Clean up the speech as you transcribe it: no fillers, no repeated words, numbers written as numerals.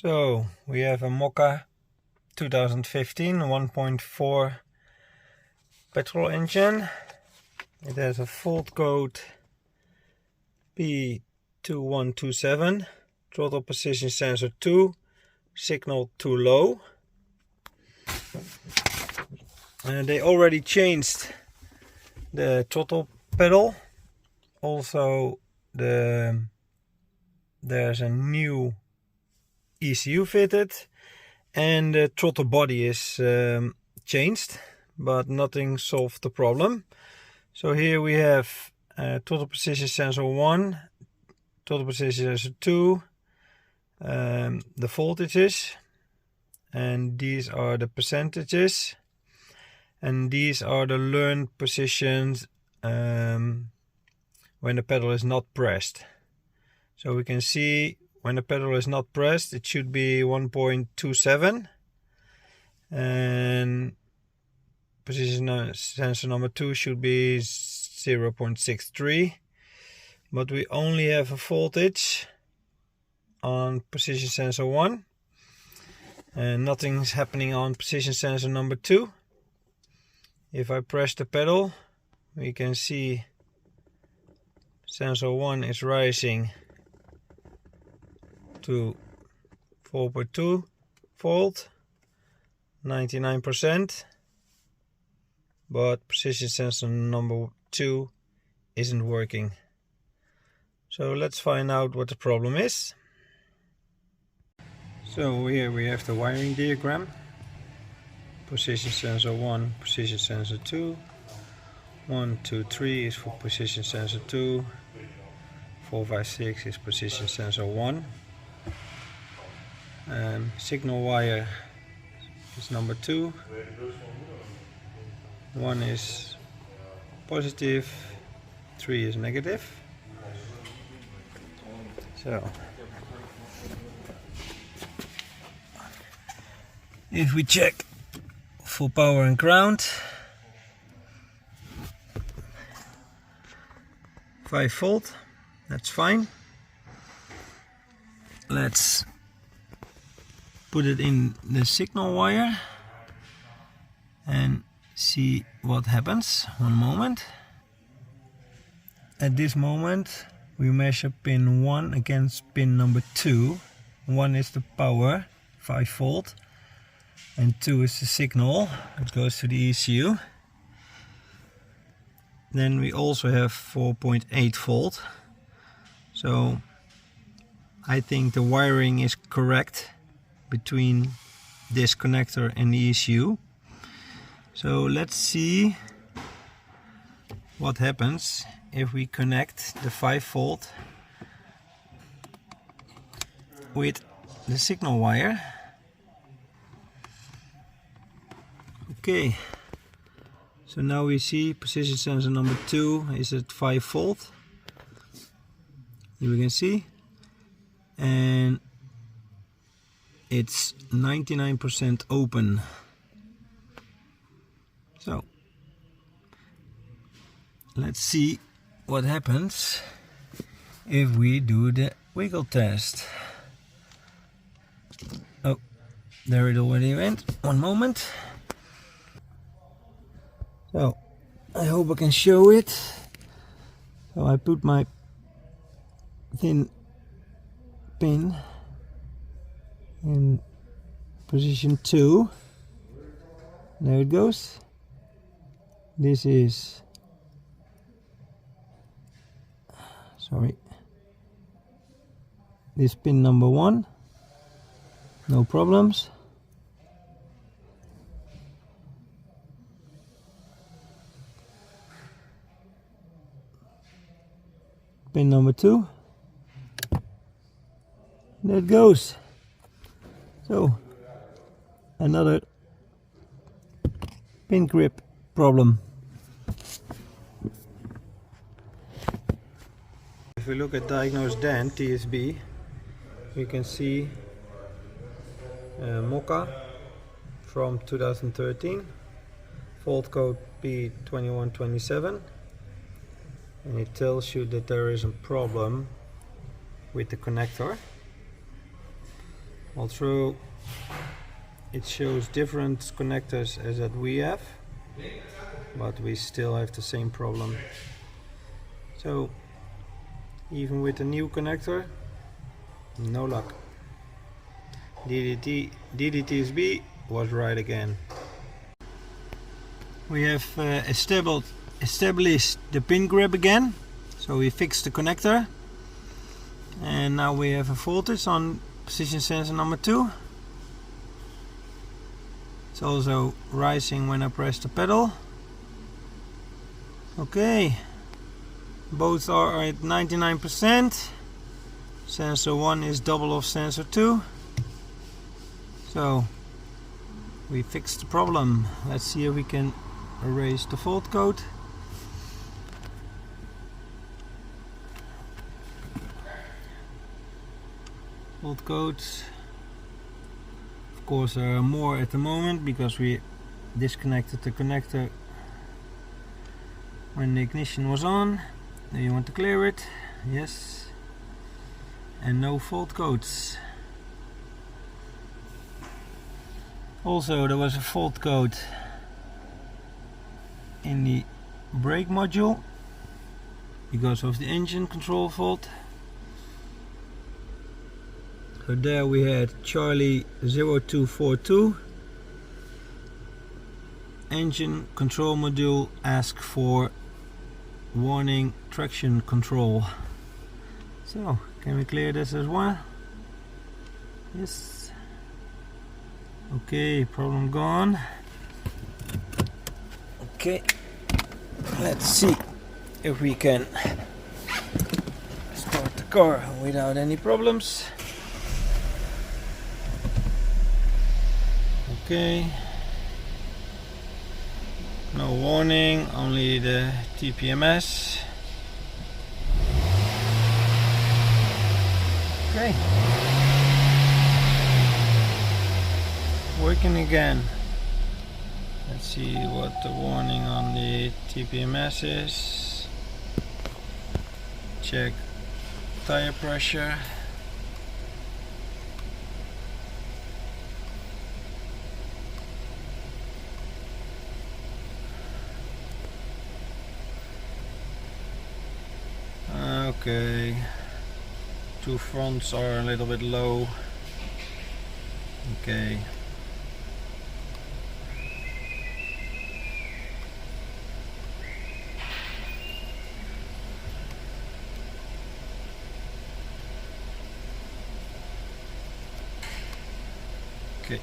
So we have a Moka 2015 1.4 petrol engine. It has a fault code P2127, throttle position sensor 2, signal too low. They already changed the throttle pedal. Also there's a new ECU fitted, and the throttle body is changed, but nothing solved the problem. So here we have throttle position sensor 1, throttle position sensor 2, the voltages, and these are the percentages, and these are the learned positions when the pedal is not pressed. So we can see when the pedal is not pressed, it should be 1.27, and position sensor number 2 should be 0.63, but we only have a voltage on position sensor 1 and nothing's happening on position sensor number 2. If I press the pedal, we can see sensor 1 is rising to 4.2 volt, 99%, but position sensor number 2 isn't working. So let's find out what the problem is. So here we have the wiring diagram. Position sensor 1, position sensor 2, 1, 2, 3 is for position sensor 2, 4, 5, 6 is position sensor 1. Signal wire is number 2, 1 is positive, 3 is negative. So if we check for power and ground, 5 volt, that's fine. Let's put it in the signal wire and see what happens. One moment. At this moment we measure pin 1 against pin number 2. 1 is the power, 5 volt, and 2 is the signal. It goes to the ECU. Then we also have 4.8 volt. So I think the wiring is correct between this connector and the ECU. So let's see what happens if we connect the 5 volt with the signal wire. Okay, so now we see position sensor number 2 is at 5 volt. Here we can see, and it's 99% open. So let's see what happens if we do the wiggle test. Oh, there it already went. One moment. So I hope I can show it. So I put my thin pin in position 2. There it goes. This is, this pin number 1, no problems. Pin number 2, there it goes. So another pin grip problem. If we look at Diagnose Dan TSB, we can see Moka from 2013, fault code P2127, and it tells you that there is a problem with the connector. Although it shows different connectors as that we have, but we still have the same problem. So even with the new connector, no luck. DDTSB was right again. We have established the pin grip again, so we fixed the connector, and now we have a voltage on position sensor number 2. It's also rising when I press the pedal. Okay, both are at 99%. Sensor 1 is double of sensor 2. So we fixed the problem. Let's see if we can erase the fault code. Fault codes. Of course there are more at the moment because we disconnected the connector when the ignition was on. Now you want to clear it. Yes. And no fault codes. Also, there was a fault code in the brake module because of the engine control fault. So there we had Charlie 0242. Engine control module ask for warning traction control. So can we clear this as well? Yes. Okay, problem gone. Okay, let's see if we can start the car without any problems. Okay, no warning, only the TPMS. Okay, working again. Let's see what the warning on the TPMS is. Check tire pressure. Okay, two fronts are a little bit low. Okay. Okay.